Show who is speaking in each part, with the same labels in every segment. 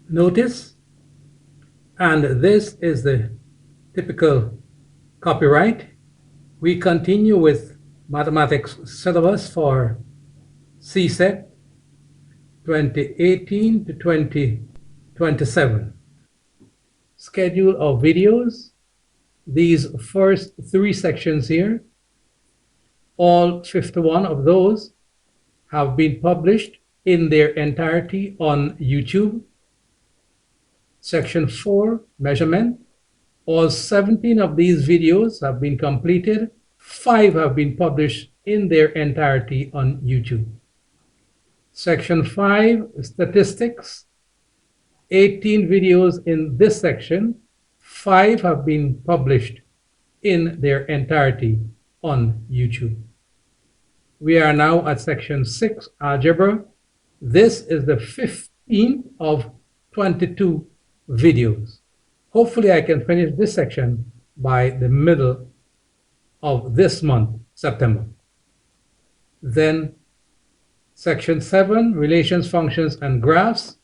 Speaker 1: notice, and this is the typical copyright. We continue with mathematics syllabus for CSEC 2018 to 2027. Schedule of videos. These first 3 sections here, all 51 of those have been published in their entirety on YouTube. Section 4, measurement. All 17 of these videos have been completed. 5 have been published in their entirety on YouTube. Section 5, statistics. 18 videos in this section. 5 have been published in their entirety on YouTube. We are now at section 6, algebra. This is the 15th of 22 videos. Hopefully I can finish this section by the middle of this month, September. Then section 7, relations, functions, and graphs,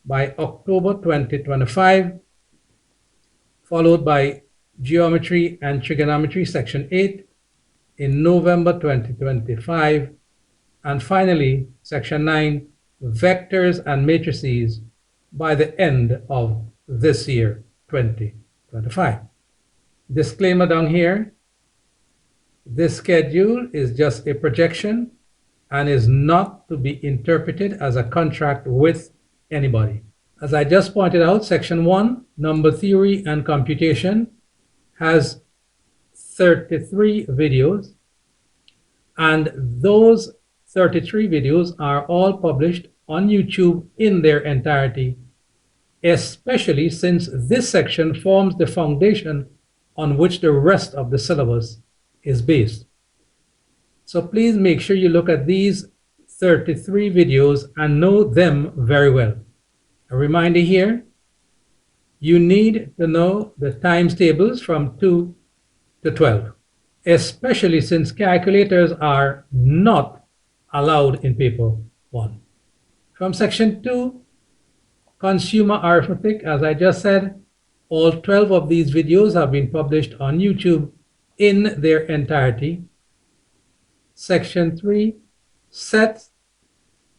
Speaker 1: by October 2025, followed by geometry and trigonometry, section 8, in November 2025, and finally, section 9, vectors and matrices, by the end of this year, 2025. Disclaimer down here, this schedule is just a projection and is not to be interpreted as a contract with anybody. As I just pointed out, section 1, number theory and computation, has 33 videos, and those 33 videos are all published on YouTube in their entirety, especially since this section forms the foundation on which the rest of the syllabus is based. So please make sure you look at these 33 videos and know them very well. A reminder here, you need to know the times tables from 2 to 12, especially since calculators are not allowed in paper 1. From section 2, consumer arithmetic, as I just said, all 12 of these videos have been published on YouTube in their entirety. Section 3, sets,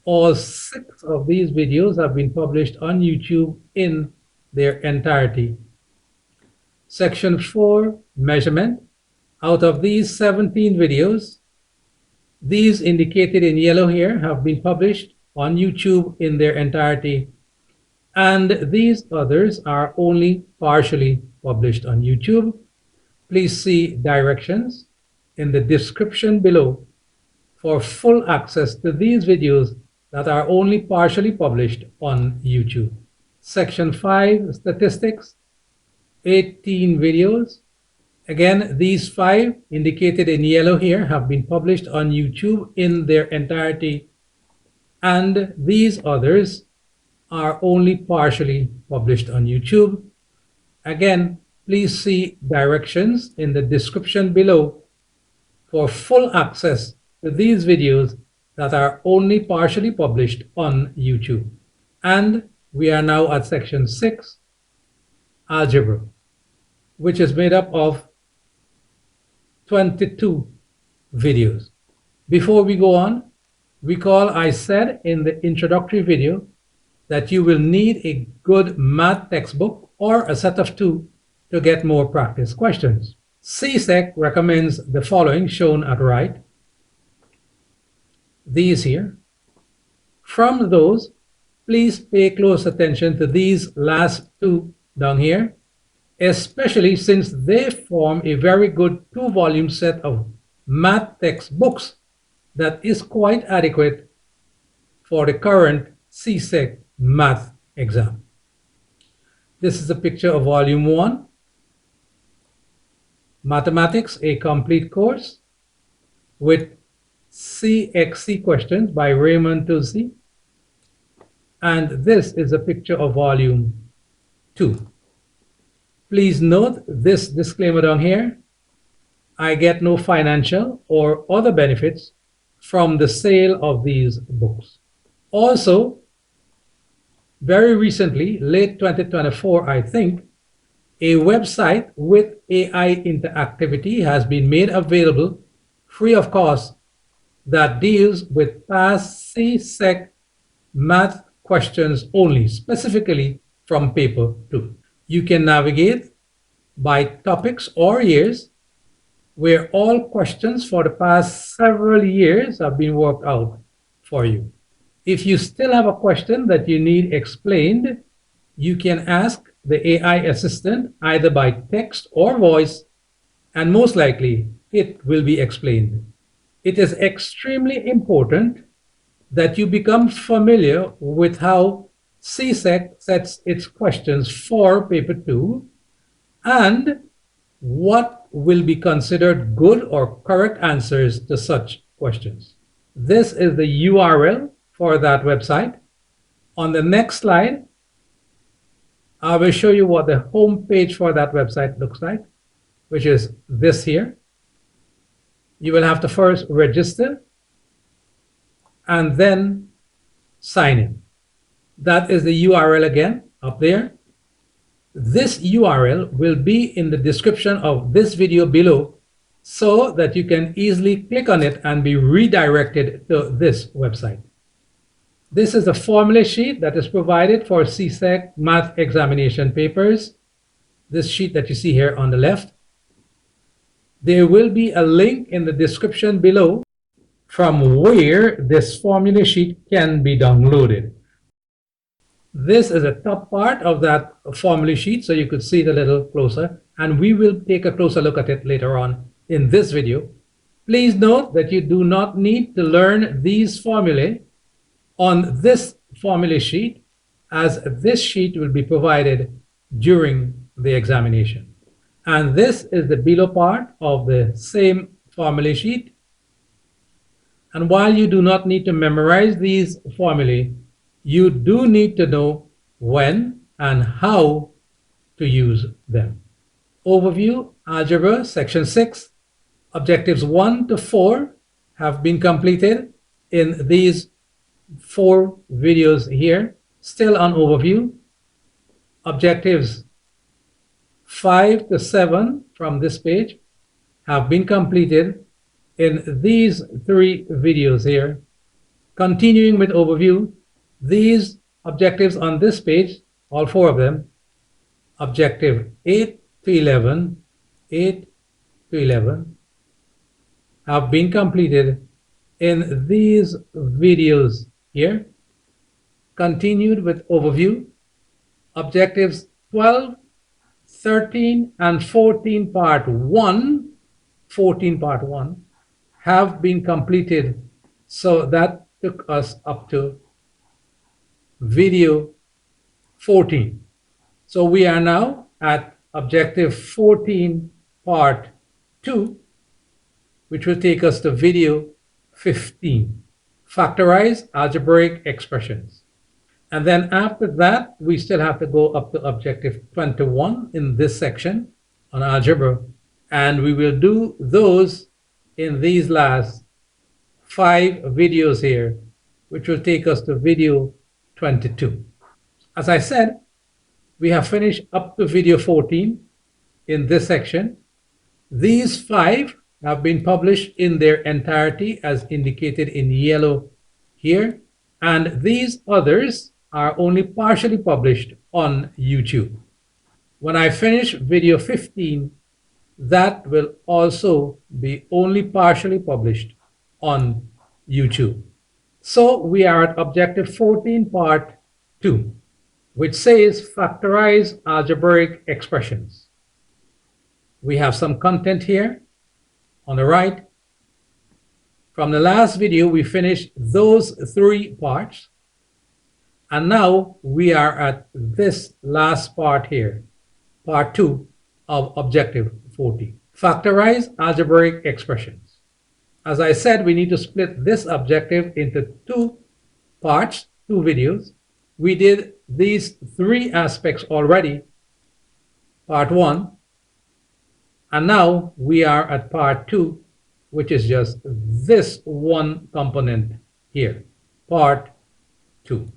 Speaker 1: all 6 of these videos have been published on YouTube in their entirety. Section 4, measurement. Out of these 17 videos, these indicated in yellow here have been published on YouTube in their entirety, and these others are only partially published on YouTube. Please see directions in the description below for full access to these videos that are only partially published on YouTube. Section 5, statistics, 18 videos. Again, these 5 indicated in yellow here have been published on YouTube in their entirety, and these others are only partially published on YouTube. Again, please see directions in the description below for full access to these videos that are only partially published on YouTube. And we are now at section 6, algebra, which is made up of 22 videos. Before we go on, recall I said in the introductory video that you will need a good math textbook or a set of 2 to get more practice questions. CSEC recommends the following, shown at right. These here. From those, please pay close attention to these last 2 down here, especially since they form a very good 2-volume set of math textbooks that is quite adequate for the current CSEC math exam. This is a picture of volume 1, Mathematics, a Complete Course, with CXC questions by Raymond Tulsi. And this is a picture of volume 2. Please note this disclaimer down here. I get no financial or other benefits from the sale of these books. Also, Very recently, late 2024, I think, a website with AI interactivity has been made available free of cost that deals with past CSEC math questions only, specifically from paper 2. You can navigate by topics or years where all questions for the past several years have been worked out for you. If you still have a question that you need explained, you can ask the AI assistant either by text or voice, and most likely it will be explained. It is extremely important that you become familiar with how CSEC sets its questions for paper 2 and what will be considered good or correct answers to such questions. This is the URL for that website. On the next slide, I will show you what the home page for that website looks like, which is this here. You will have to first register and then sign in. That is the URL again up there. This URL will be in the description of this video below so that you can easily click on it and be redirected to this website. This is a formula sheet that is provided for CSEC math examination papers. This sheet that you see here on the left. There will be a link in the description below from where this formula sheet can be downloaded. This is the top part of that formula sheet, so you could see it a little closer, and we will take a closer look at it later on in this video. Please note that you do not need to learn these formulae on this formula sheet, as this sheet will be provided during the examination. And this is the below part of the same formula sheet. And while you do not need to memorize these formulae, you do need to know when and how to use them. Overview, Algebra, Section 6, Objectives 1 to 4 have been completed in these 4 videos here. Still on Overview. Objectives 5 to 7 from this page have been completed in these 3 videos here. Continuing with Overview, these objectives on this page, all 4 of them, Objective 8 to 11, 8 to 11, have been completed in these videos here. Continued with Overview, Objectives 12, 13, and 14 Part 1, 14 Part 1, have been completed. So that took us up to video 14. So we are now at Objective 14 Part 2, which will take us to video 15. Factorize algebraic expressions. And then after that, we still have to go up to Objective 21 in this section on algebra. And we will do those in these last 5 videos here, which will take us to video 22. As I said, we have finished up to video 14 in this section. These 5 have been published in their entirety as indicated in yellow here, and these others are only partially published on YouTube. When I finish video 15, that will also be only partially published on YouTube. So we are at Objective 14 Part 2, which says factorize algebraic expressions. We have some content here on the right. From the last video, we finished those 3 parts. And now we are at this last part here, Part 2 of Objective 14. Factorize algebraic expressions. As I said, we need to split this objective into 2 parts, 2 videos. We did these 3 aspects already, Part 1. And now we are at Part 2, which is just this one component here, Part 2.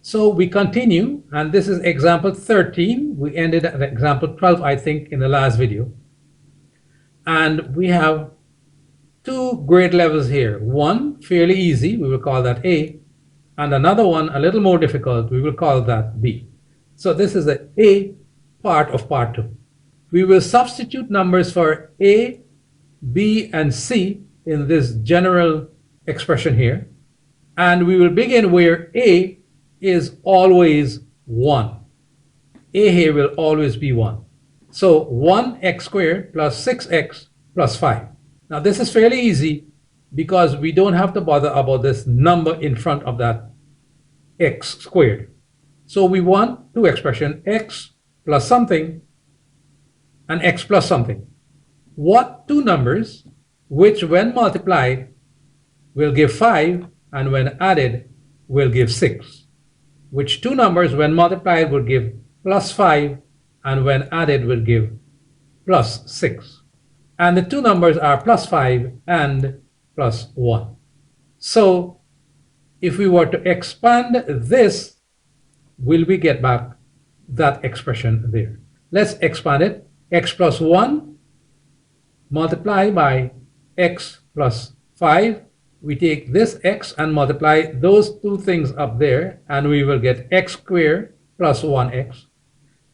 Speaker 1: So we continue, and this is example 13. We ended at example 12, I think, in the last video. And we have two grade levels here. One fairly easy, we will call that A, and another one a little more difficult, we will call that B. So this is the A part of part 2. We will substitute numbers for A, B, and C in this general expression here. And we will begin where A is always 1. A here will always be 1. So 1x squared plus 6x plus 5. Now this is fairly easy because we don't have to bother about this number in front of that x squared. So we want two expressions, x plus something and x plus something. What two numbers which when multiplied will give 5 and when added will give 6? Which two numbers when multiplied will give plus 5 and when added will give plus 6? And the two numbers are plus 5 and plus 1. So if we were to expand this, will we get back that expression there? Let's expand it. X plus 1 multiplied by x plus 5. We take this x and multiply those two things up there, and we will get x squared plus 1x.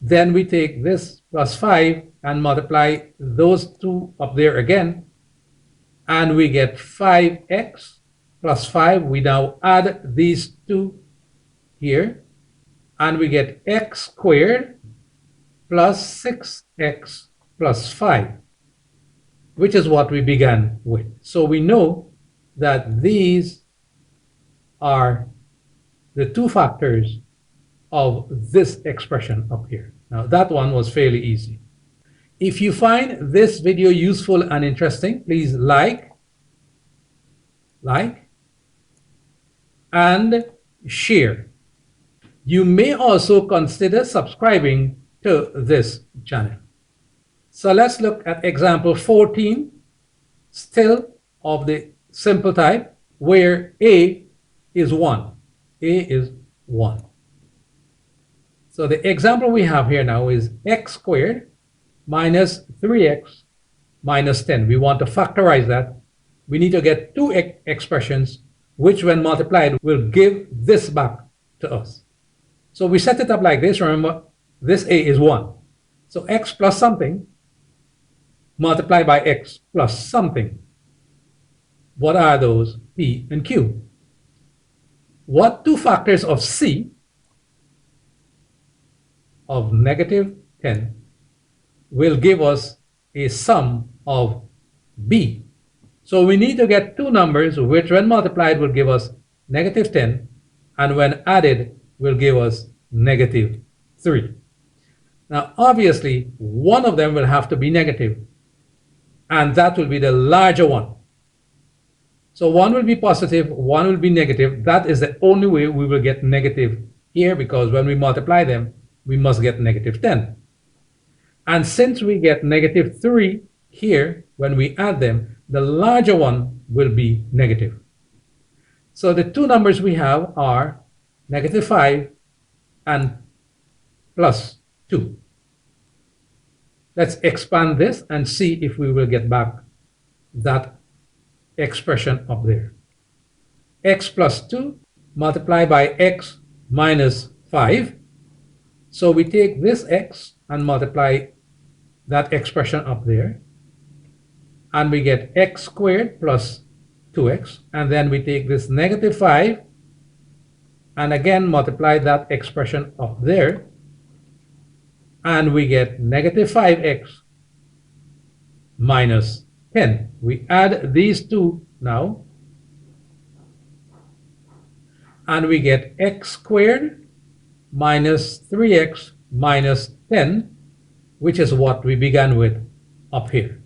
Speaker 1: Then we take this plus 5 and multiply those two up there again, and we get 5x plus 5. We now add these two here, and we get x squared plus 6x plus 5, which is what we began with. So we know that these are the two factors of this expression up here. Now that one was fairly easy. If you find this video useful and interesting, please like and share. You may also consider subscribing to this channel. So let's look at example 14, still of the simple type, where A is 1. A is 1. So the example we have here now is x squared minus 3x minus 10. We want to factorize that. We need to get two expressions which when multiplied will give this back to us. So we set it up like this. Remember, this A is 1. So x plus something multiplied by x plus something. What are those? P and Q. What two factors of C of negative 10 will give us a sum of B? So we need to get two numbers which when multiplied will give us negative 10 and when added will give us negative 3. Now obviously one of them will have to be negative, and that will be the larger one. So one will be positive, one will be negative. That is the only way we will get negative here, because when we multiply them, we must get negative 10. And since we get negative 3 here, when we add them, the larger one will be negative. So the two numbers we have are negative 5 and plus 2. Let's expand this and see if we will get back that expression up there. X plus 2 multiplied by x minus 5. So we take this x and multiply that expression up there, and we get x squared plus 2x, and then we take this negative 5 and again multiply that expression up there, and we get negative 5x minus 10. We add these two now, and we get x squared minus 3x minus 10, which is what we began with up here.